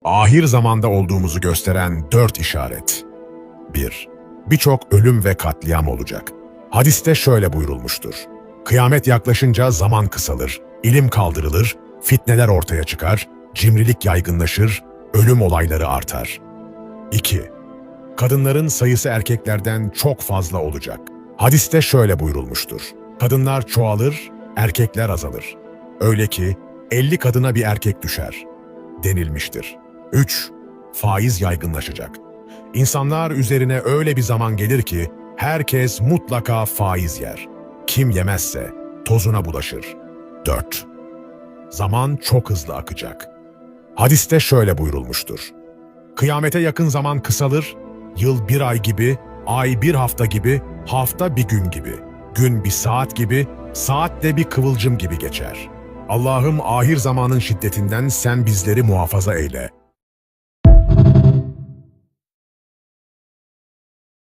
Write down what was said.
Ahir zamanda olduğumuzu gösteren 4 işaret. 1. Birçok ölüm ve katliam olacak. Hadiste şöyle buyurulmuştur. Kıyamet yaklaşınca zaman kısalır, ilim kaldırılır, fitneler ortaya çıkar, cimrilik yaygınlaşır, ölüm olayları artar. 2. Kadınların sayısı erkeklerden çok fazla olacak. Hadiste şöyle buyurulmuştur. Kadınlar çoğalır, erkekler azalır. Öyle ki 50 kadına bir erkek düşer denilmiştir. 3. Faiz yaygınlaşacak. İnsanlar üzerine öyle bir zaman gelir ki herkes mutlaka faiz yer. Kim yemezse tozuna bulaşır. 4. Zaman çok hızlı akacak. Hadiste şöyle buyurulmuştur. Kıyamete yakın zaman kısalır, yıl bir ay gibi, ay bir hafta gibi, hafta bir gün gibi, gün bir saat gibi, saat de bir kıvılcım gibi geçer. Allah'ım ahir zamanın şiddetinden sen bizleri muhafaza eyle.